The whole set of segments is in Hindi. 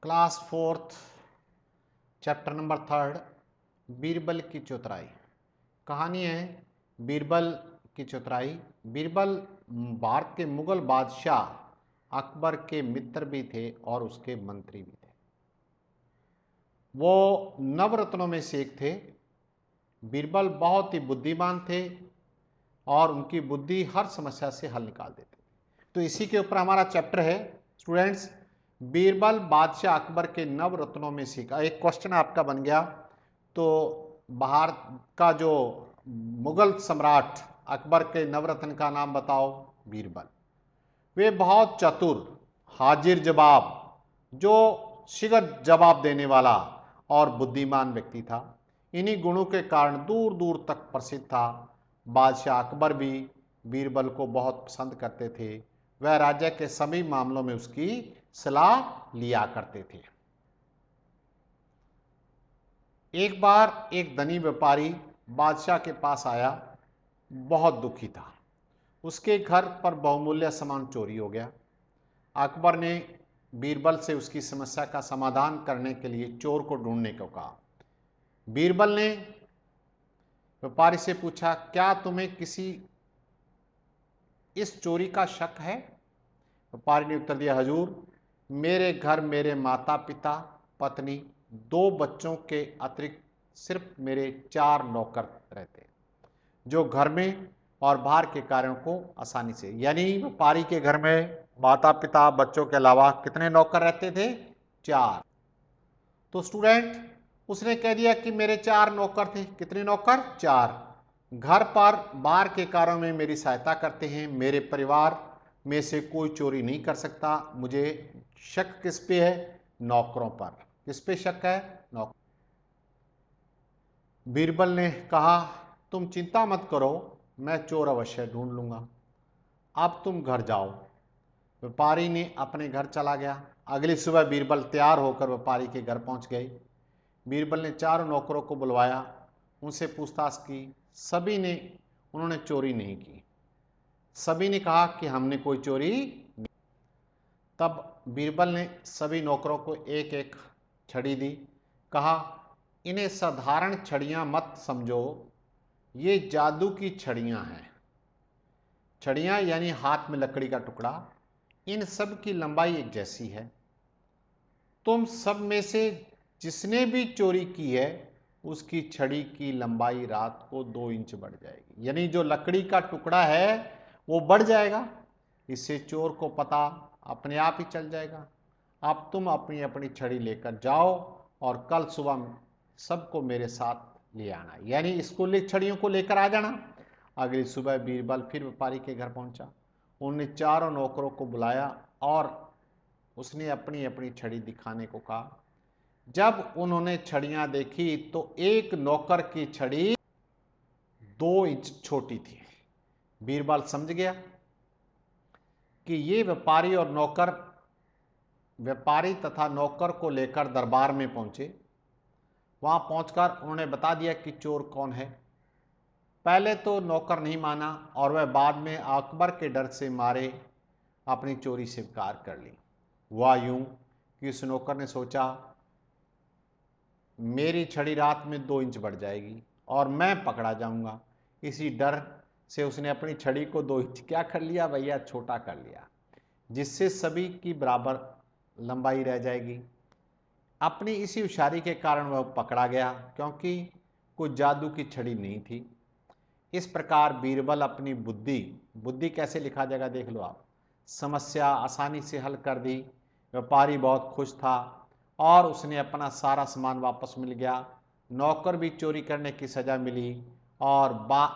Class fourth chapter number third Birbal की चौतराई। कहानी है बीरबल की चौतराई। बीरबल भारत के मुगल बादशाह अकबर के मित्र भी थे और उसके मंत्री भी थे। वो नवरत्नों में से एक थे। बीरबल बहुत ही बुद्धिमान थे और उनकी बुद्धि हर समस्या से हल निकाल देते थे। तो इसी के ऊपर हमारा चैप्टर है स्टूडेंट्स। बीरबल बादशाह अकबर के नवरत्नों में से एक क्वेश्चन आपका बन गया। तो भारत का जो मुगल सम्राट अकबर के नवरत्न का नाम बताओ। बीरबल। वे बहुत चतुर, हाजिर जवाब, जो शीघ्र जवाब देने वाला और बुद्धिमान व्यक्ति था। इन्हीं गुणों के कारण दूर दूर तक प्रसिद्ध था। बादशाह अकबर भी बीरबल को बहुत पसंद करते थे। वह राज्य के सभी मामलों में उसकी सलाह लिया करते थे। एक बार एक धनी व्यापारी बादशाह के पास आया। बहुत दुखी था। उसके घर पर बहुमूल्य सामान चोरी हो गया। अकबर ने बीरबल से उसकी समस्या का समाधान करने के लिए चोर को ढूंढने को कहा। बीरबल ने व्यापारी से पूछा, क्या तुम्हें किसी इस चोरी का शक है? व्यापारी ने उत्तर दिया, हजूर, मेरे घर मेरे माता पिता, पत्नी, 2 बच्चों के अतिरिक्त सिर्फ मेरे 4 नौकर रहते हैं, जो घर में और बाहर के कार्यों को आसानी से, यानी व्यापारी के घर में माता पिता बच्चों के अलावा कितने नौकर रहते थे? 4। तो स्टूडेंट उसने कह दिया कि मेरे 4 नौकर थे। कितने नौकर? 4। घर पर बाहर के कार्यों में मेरी सहायता करते हैं। मेरे परिवार में से कोई चोरी नहीं कर सकता। मुझे शक किस पे है? नौकरों पर। किस पे शक है? नौकर। बीरबल ने कहा, तुम चिंता मत करो, मैं चोर अवश्य ढूंढ लूंगा। अब तुम घर जाओ। व्यापारी ने अपने घर चला गया। अगली सुबह बीरबल तैयार होकर व्यापारी के घर पहुंच गए। बीरबल ने 4 नौकरों को बुलवाया, उनसे पूछताछ की। उन्होंने चोरी नहीं की। सभी ने कहा कि हमने कोई चोरी नहीं। तब बीरबल ने सभी नौकरों को एक एक छड़ी दी। कहा, इन्हें साधारण छड़ियां मत समझो, ये जादू की छड़ियां हैं। छड़ियां यानी हाथ में लकड़ी का टुकड़ा। इन सब की लंबाई एक जैसी है। तुम सब में से जिसने भी चोरी की है उसकी छड़ी की लंबाई रात को 2 इंच बढ़ जाएगी। यानी जो लकड़ी का टुकड़ा है वो बढ़ जाएगा। इससे चोर को पता अपने आप ही चल जाएगा। अब तुम अपनी अपनी छड़ी लेकर जाओ और कल सुबह सबको मेरे साथ ले आना, यानी स्कूल छड़ियों को लेकर आ जाना। अगली सुबह बीरबल फिर व्यापारी के घर पहुंचा। उन्होंने 4 नौकरों को बुलाया और उसने अपनी अपनी छड़ी दिखाने को कहा। जब उन्होंने छड़ियां देखी तो एक नौकर की छड़ी 2 इंच छोटी थी। बीरबल समझ गया कि ये व्यापारी तथा नौकर को लेकर दरबार में पहुंचे। वहां पहुंचकर उन्होंने बता दिया कि चोर कौन है। पहले तो नौकर नहीं माना और वह बाद में अकबर के डर से मारे अपनी चोरी स्वीकार कर ली। हुआ यूं कि उस नौकर ने सोचा, मेरी छड़ी रात में 2 इंच बढ़ जाएगी और मैं पकड़ा जाऊंगा। इसी डर से उसने अपनी छड़ी को 2 इंच क्या कर लिया भैया? छोटा कर लिया, जिससे सभी की बराबर लंबाई रह जाएगी। अपनी इसी होशियारी के कारण वह पकड़ा गया, क्योंकि कोई जादू की छड़ी नहीं थी। इस प्रकार बीरबल अपनी बुद्धि कैसे लिखा जाएगा देख लो आप, समस्या आसानी से हल कर दी। व्यापारी बहुत खुश था और उसने अपना सारा सामान वापस मिल गया। नौकर भी चोरी करने की सजा मिली और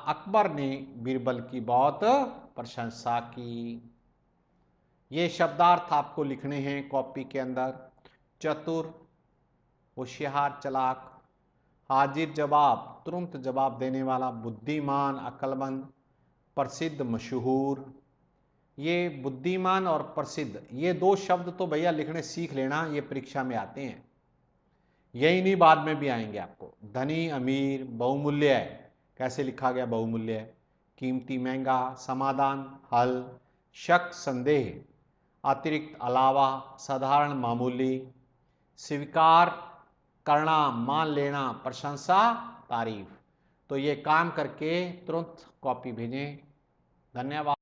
अकबर ने बीरबल की बहुत प्रशंसा की। ये शब्दार्थ आपको लिखने हैं कॉपी के अंदर। चतुर, होशियार, चालाक, हाजिर जवाब, तुरंत जवाब देने वाला, बुद्धिमान, अक्लमंद, प्रसिद्ध, मशहूर। ये बुद्धिमान और प्रसिद्ध, ये 2 शब्द तो भैया लिखने सीख लेना, ये परीक्षा में आते हैं। यही नहीं, बाद में भी आएंगे आपको। धनी, अमीर, बहुमूल्य, कैसे लिखा गया बहुमूल्य? कीमती, महंगा, समाधान, हल, शक, संदेह, अतिरिक्त, अलावा, साधारण, मामूली, स्वीकार करना, मान लेना, प्रशंसा, तारीफ। तो ये काम करके तुरंत कॉपी भेजें। धन्यवाद।